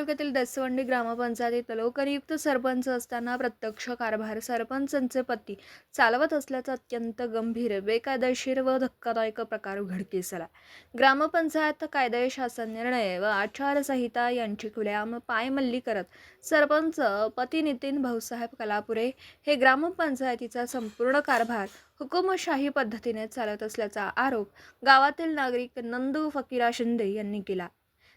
तालुक्यातील दसवंडी ग्रामपंचायतीत लोकनियुक्त सरपंच असताना प्रत्यक्ष कारभार सरपंचांचे पती चालवत असल्याचा अत्यंत गंभीर, बेकायदेशीर व धक्कादायक प्रकार उघडकीस आला। ग्रामपंचायत कायदे, शासन निर्णय व आचारसंहिता यांची खुलेआम पायमल्ली करत सरपंच पती नितीन भाऊसाहेब कलापुरे हे ग्रामपंचायतीचा संपूर्ण कारभार हुकुमशाही पद्धतीने चालत असल्याचा आरोप गावातील नागरिक नंदू फकीरा शिंदे यांनी केला।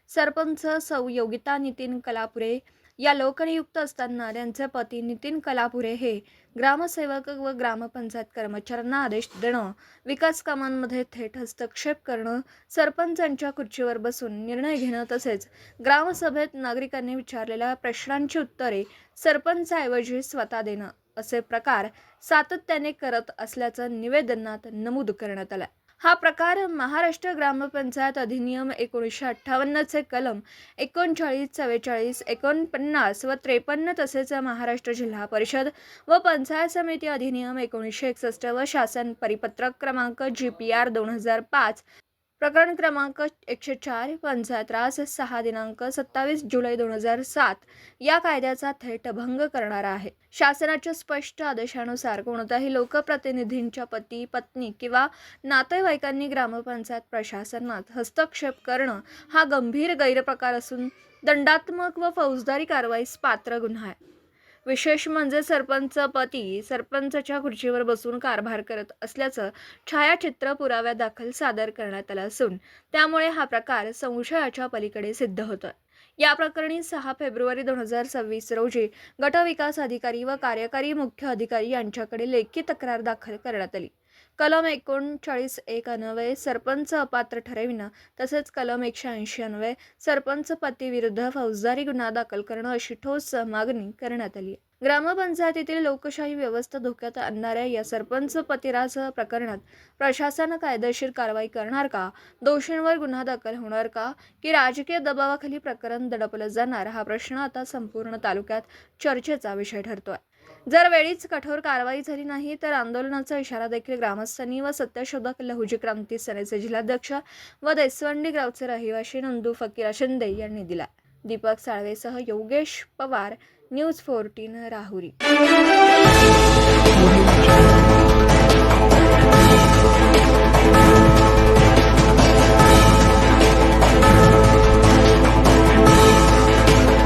सरपंच सौ योगिता नितीन कलापुरे या लोकनियुक्त असताना त्यांचे पती नितीन कलापुरे हे ग्रामसेवक व ग्रामपंचायत कर्मचाऱ्यांना आदेश देणं, विकास कामांमध्ये थेट हस्तक्षेप करणं, सरपंचांच्या खुर्चीवर बसून निर्णय घेणं तसेच ग्रामसभेत नागरिकांनी विचारलेल्या प्रश्नांची उत्तरे सरपंचाऐवजी स्वतः देणं असे प्रकार सातत्याने करत असल्याचं निवेदनात नमूद करण्यात आलं। हा प्रकार महाराष्ट्र ग्रामपंचायत अधिनियम 1958 चे कलम 39, 44, 49 व 53 तसेच महाराष्ट्र जिल्हा परिषद व पंचायत समिती अधिनियम 1961 व शासन परिपत्रक क्रमांक GPR 2005 प्रकरण क्रमांक 104 पंचायत राज 6 दिनांक 27 जुलै 2007 या कायद्याचा थेट भंग करणारा आहे। शासनाच्या स्पष्ट आदेशानुसार कोणत्याही लोकप्रतिनिधींच्या पती, पत्नी किंवा नातेवाईकांनी ग्रामपंचायत प्रशासनात हस्तक्षेप करणं हा गंभीर गैरप्रकार असून दंडात्मक व फौजदारी कारवाईस पात्र गुन्हा आहे। विशेष म्हणजे सरपंच पती सरपंचाच्या खुर्चीवर बसून कारभार करत असल्याचं छायाचित्र पुराव्यादाखल सादर करण्यात आलं असून त्यामुळे हा प्रकार संशयाच्या पलीकडे सिद्ध होतोय। या प्रकरणी 6 फेब्रुवारी 2026 रोजी गटविकास अधिकारी व कार्यकारी मुख्य अधिकारी यांच्याकडे लेखी तक्रार दाखल करण्यात आली। कलम 39(1) अन्वये सरपंच अपात्र ठरविणं तसेच कलम 180 अन्वये सरपंच पती विरुद्ध फौजदारी गुन्हा दाखल करणं अशी ठोस मागणी करण्यात आली आहे। ग्रामपंचायतीतील लोकशाही व्यवस्था धोक्यात आणणाऱ्या या सरपंच पतिराज प्रकरणात प्रशासन कायदेशीर कारवाई करणार का, दोषींवर गुन्हा दाखल होणार का, की राजकीय दबावाखाली प्रकरण दडपलं जाणार हा प्रश्न आता संपूर्ण तालुक्यात चर्चेचा विषय ठरतोय। जर वेळीच कठोर कारवाई झाली नाही तर आंदोलनाचा इशारा देखील ग्रामस्थांनी व सत्यशोधक लहुजी क्रांती सेनेचे जिल्हाध्यक्ष व देसवंडी गावचे रहिवासी नंदू फकीरा शिंदे यांनी दिला। दीपक साळवेसह योगेश पवार, न्यूज 14 राहुरी।